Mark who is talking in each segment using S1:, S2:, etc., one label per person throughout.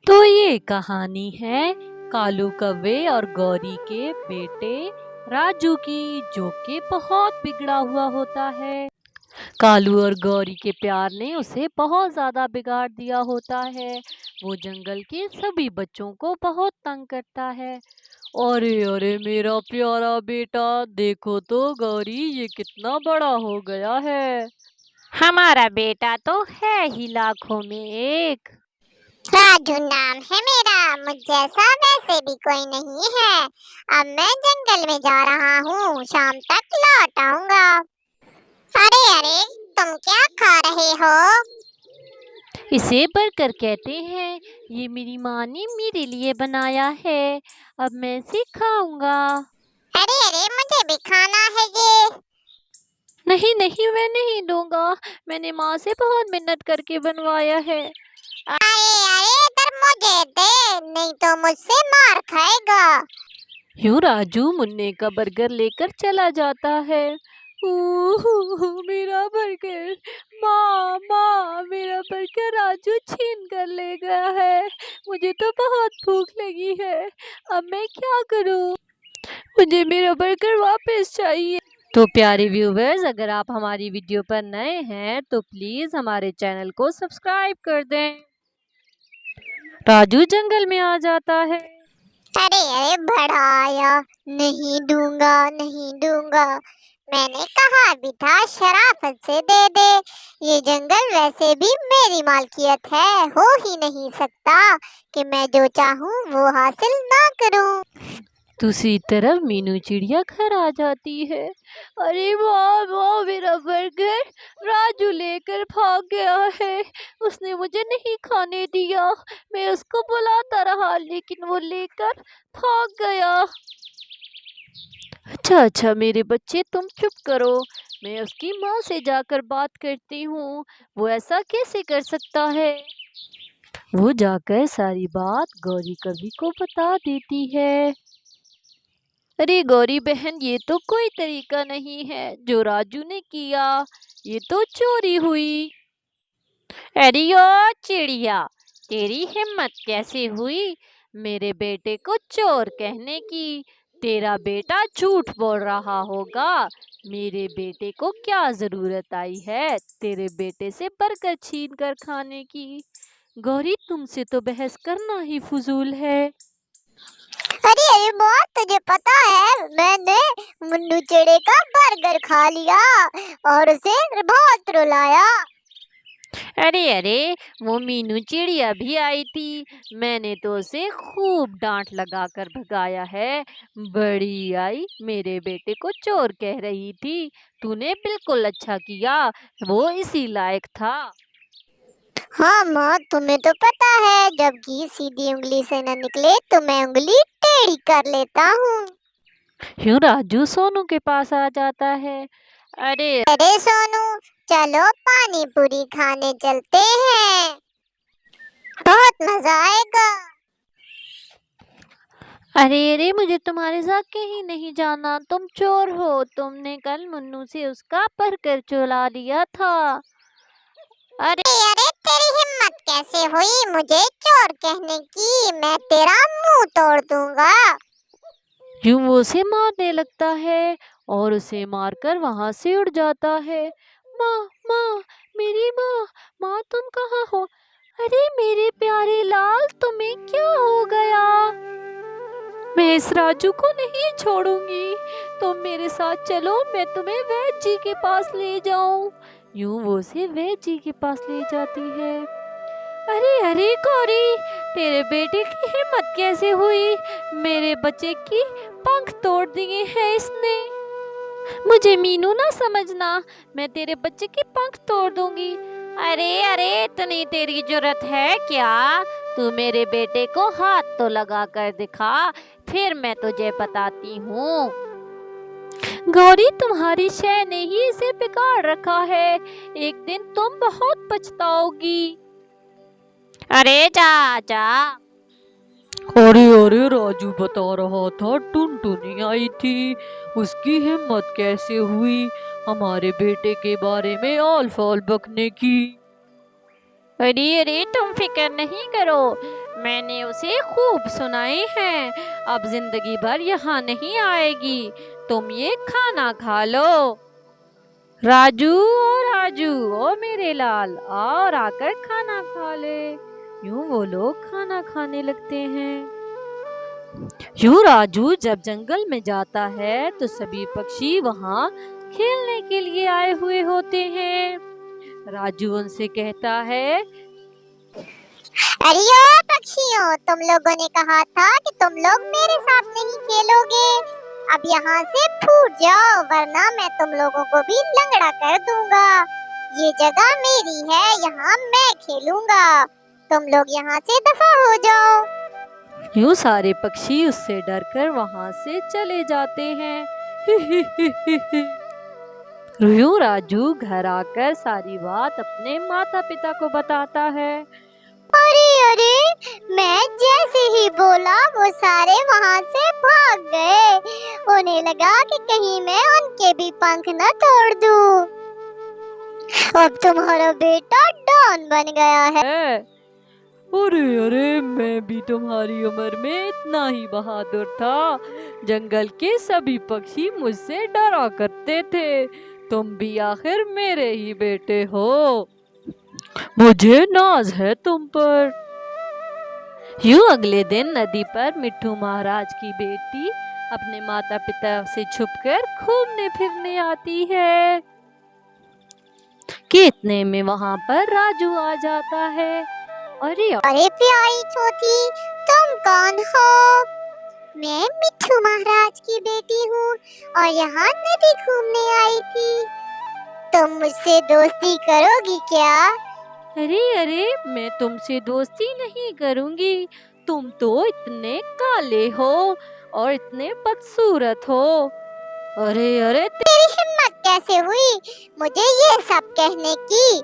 S1: तो ये कहानी है कालू कौवे और गौरी के बेटे राजू की, जो कि बहुत बिगड़ा हुआ होता है। कालू और गौरी के प्यार ने उसे बहुत ज्यादा बिगाड़ दिया होता है। वो जंगल के सभी बच्चों को बहुत तंग करता है। अरे अरे मेरा प्यारा बेटा, देखो तो गौरी ये कितना बड़ा हो गया है।
S2: हमारा बेटा तो है ही लाखों में एक।
S3: राजू नाम है मेरा, मुझ जैसा वैसे भी कोई नहीं है। अब मैं जंगल में जा रहा हूँ, शाम तक लौट आऊंगा। अरे अरे, तुम क्या खा रहे हो?
S1: इसे बर्गर कहते हैं। ये मेरी माँ ने मेरे लिए बनाया है। अब मैं इसे खाऊंगा।
S3: अरे अरे, मुझे भी खाना है ये।
S1: नहीं नहीं, मैं नहीं दूंगा। मैंने माँ से बहुत मेहनत करके बनवाया है।
S3: अरे अरे, इधर मुझे दे, नहीं तो मुझसे मार खाएगा।
S1: यूं राजू मुन्ने का बर्गर लेकर चला जाता है। मेरा बर्गर, माँ माँ, मेरा बर्गर राजू छीन कर ले गया है। मुझे तो बहुत भूख लगी है। अब मैं क्या करूँ? मुझे मेरा बर्गर वापस चाहिए। तो प्यारे व्यूवर्स, अगर आप हमारी वीडियो पर नए हैं तो प्लीज हमारे चैनल को सब्सक्राइब कर दें। राजू जंगल में आ जाता है।
S3: अरे अरे, बड़ा आया। नहीं दूंगा, नहीं दूंगा। मैंने कहा भी था शराफत से दे दे। ये जंगल वैसे भी मेरी मालकियत है, हो ही नहीं सकता कि मैं जो चाहूँ वो हासिल ना करूँ।
S1: दूसरी तरफ मीनू चिड़िया घर आ जाती है। अरे वाह वाह, मेरा बर्गर राजू लेकर भाग गया है। उसने मुझे नहीं खाने दिया। मैं उसको बुलाता रहा लेकिन वो लेकर भाग गया। अच्छा अच्छा मेरे बच्चे, तुम चुप करो। मैं उसकी माँ से जाकर बात करती हूँ। वो ऐसा कैसे कर सकता है? वो जाकर सारी बात गौरी कवि को बता देती है। अरे गौरी बहन, ये तो कोई तरीका नहीं है जो राजू ने किया। ये तो चोरी हुई।
S2: अरे ओ चिड़िया, तेरी हिम्मत कैसे हुई मेरे बेटे को चोर कहने की? तेरा बेटा झूठ बोल रहा होगा। मेरे बेटे को क्या जरूरत आई है तेरे बेटे से बर्गर छीन कर खाने की? गौरी, तुमसे तो बहस करना ही फजूल है।
S3: अरे अरे बात, तुझे पता है मैंने मुन्नू चिड़े का बर्गर खा लिया और उसे बहुत रुलाया।
S2: अरे अरे, वो मीनू चिड़िया भी आई थी। मैंने तो उसे खूब डांट लगाकर भगाया है। बड़ी आई, मेरे बेटे को चोर कह रही थी। तूने बिल्कुल अच्छा किया, वो इसी लायक था।
S3: हाँ माँ, तुम्हें तो पता है जब घी सीधी उंगली से न निकले तो मैं उंगली टेढ़ी कर लेता हूँ।
S1: यूं राजू सोनू के पास आ जाता है।
S2: अरे
S3: अरे सोनू, चलो पानी पूरी खाने चलते हैं, बहुत मजा आएगा।
S1: अरे अरे, मुझे तुम्हारे साथ कहीं नहीं जाना। तुम चोर हो। तुमने कल मुन्नू से उसका बर्गर चुरा लिया था।
S2: अरे
S3: अरे, तेरी हिम्मत कैसे हुई मुझे चोर कहने की? मैं तेरा मुंह तोड़ दूंगा।
S1: यूं वो उसे मारने लगता है और उसे मारकर वहां से उड़ जाता है। माँ माँ, मेरी माँ, माँ तुम कहाँ हो? अरे मेरे प्यारे लाल, तुम्हें क्या हो गया? मैं इस राजू को नहीं छोड़ूंगी। तुम मेरे साथ चलो, मैं तुम्हें वैद्य जी के पास ले जाऊं। यूं वो उसे वैद्य जी के पास ले जाती है। अरे अरे गौरी, तेरे बेटे की हिम्मत कैसे हुई? मेरे बच्चे की पंख तोड़ दिए हैं इसने। मुझे मीनू ना समझना, मैं तेरे बच्चे के पंख तोड़ दूंगी।
S2: अरे अरे, इतनी तेरी जुर्रत है क्या? तू मेरे बेटे को हाथ तो लगा कर दिखा, फिर मैं तुझे बताती हूँ।
S1: गौरी, तुम्हारी शय ने ही इसे बिगाड़ रखा है। एक दिन तुम बहुत पछताओगी।
S2: अरे जा जा।
S1: अरे अरे, राजू बता रहा था टुनटुनी आई थी। उसकी हिम्मत कैसे हुई हमारे बेटे के बारे में आल फाल बकने की?
S2: अरे अरे तुम फिक्र नहीं करो, मैंने उसे खूब सुनाए हैं, अब जिंदगी भर यहाँ नहीं आएगी, तुम ये खाना खा लो। राजू ओ मेरे लाल, और आकर खाना खा ले। यूं वो लोग खाना खाने लगते हैं। यूं राजू जब जंगल में जाता है तो सभी पक्षी वहाँ खेलने के लिए आए हुए होते हैं। राजू उनसे कहता है,
S3: अरे ओ पक्षियों, तुम लोगों ने कहा था कि तुम लोग मेरे साथ नहीं खेलोगे। अब यहाँ से फूट जाओ, वरना मैं तुम लोगों को भी लंगड़ा कर दूंगा। ये जगह मेरी है, यहाँ मैं खेलूंगा। तुम लोग यहाँ से दफा हो जाओ।
S1: यूं सारे पक्षी उससे डरकर वहां से चले जाते हैं। यूं राजू घर आकर सारी बात अपने माता पिता को बताता है।
S3: अरे अरे, मैं जैसे ही बोला वो सारे वहाँ से भाग गए। उन्हें लगा कि कहीं मैं उनके भी पंख न तोड़ दूं। अब तुम्हारा बेटा डॉन बन गया है।
S1: अरे अरे, मैं भी तुम्हारी उम्र में इतना ही बहादुर था। जंगल के सभी पक्षी मुझसे डरा करते थे। तुम भी आखिर मेरे ही बेटे हो। मुझे नाज है तुम पर। यूं अगले दिन नदी पर मिट्ठू महाराज की बेटी अपने माता पिता से छुपकर घूमने फिरने आती है कि इतने में वहां पर राजू आ जाता है।
S3: अरे प्यारी छोटी, तुम कौन हो? मैं मिट्ठू महाराज की बेटी हूँ और यहाँ नदी घूमने आई थी। तुम मुझसे दोस्ती करोगी क्या?
S1: अरे मैं तुमसे दोस्ती नहीं करूंगी। तुम तो इतने काले हो और इतने बदसूरत हो। अरे
S3: तेरी हिम्मत कैसे हुई मुझे ये सब कहने की?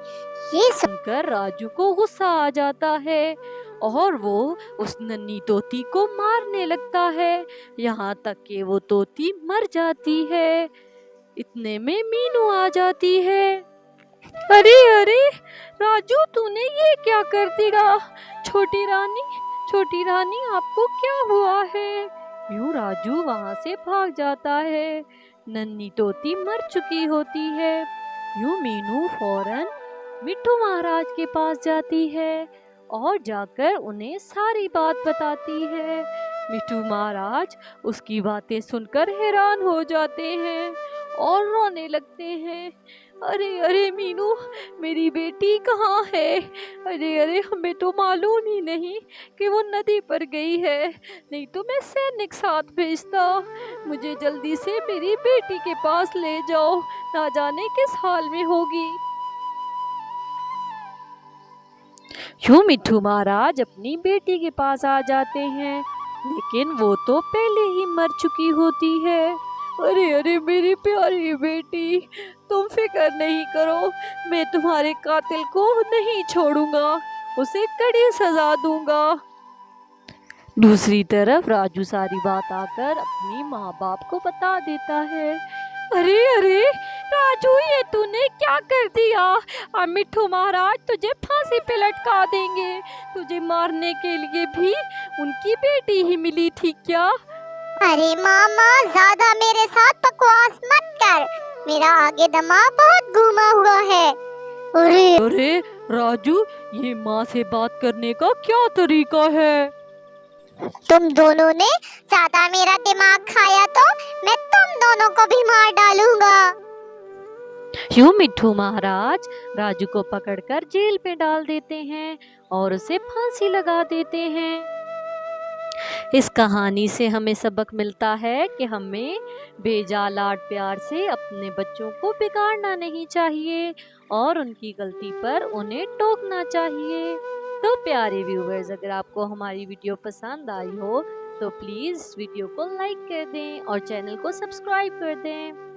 S3: ये
S1: सुनकर राजू को गुस्सा आ जाता है और वो उस नन्ही तोती को मारने लगता है, यहाँ तक कि वो तोती मर जाती है। इतने में मीनू आ जाती है। अरे राजू, तूने ये क्या कर दिया? छोटी रानी आपको क्या हुआ है? यूं राजू वहां से भाग जाता है। नन्ही तोती मर चुकी होती है। यूं मीनू फौरन मिट्ठू महाराज के पास जाती है और जाकर उन्हें सारी बात बताती है। मिट्ठू महाराज उसकी बातें सुनकर हैरान हो जाते हैं और रोने लगते हैं। अरे मीनू, मेरी बेटी कहाँ है? अरे हमें तो मालूम ही नहीं कि वो नदी पर गई है, नहीं तो मैं सैनिक साथ भेजता। मुझे जल्दी से मेरी बेटी के पास ले जाओ, ना जाने किस हाल में होगी। यूं मिट्ठू महाराज अपनी बेटी के पास आ जाते हैं, लेकिन वो तो पहले ही मर चुकी होती है। अरे मेरी प्यारी बेटी, तुम फिक्र नहीं करो, मैं तुम्हारे कातिल को नहीं छोड़ूंगा, उसे कड़ी सजा दूंगा। दूसरी तरफ राजू सारी बात आकर अपनी माँ बाप को बता देता है। अरे राजू, ये तूने क्या कर दिया? अब मिट्ठू महाराज तुझे फांसी पे लटका देंगे। तुझे मारने के लिए भी उनकी बेटी ही मिली थी क्या?
S3: अरे मामा, ज्यादा मेरे साथ बकवास मत कर। मेरा आगे दिमाग बहुत घूमा हुआ है।
S1: अरे राजू, ये माँ से बात करने का क्या तरीका है?
S3: तुम दोनों ने ज्यादा मेरा दिमाग खाया तो मैं तुम दोनों को भी मार डालूंगा।
S1: यूं मिट्ठू महाराज राजू को पकड़कर जेल में डाल देते हैं और उसे फांसी लगा देते हैं। इस कहानी से हमें सबक मिलता है कि हमें बेजा लाड प्यार से अपने बच्चों को बिगाड़ना नहीं चाहिए और उनकी गलती पर उन्हें टोकना चाहिए। तो प्यारे व्यूवर्स, अगर आपको हमारी वीडियो पसंद आई हो तो प्लीज़ वीडियो को लाइक कर दें और चैनल को सब्सक्राइब कर दें।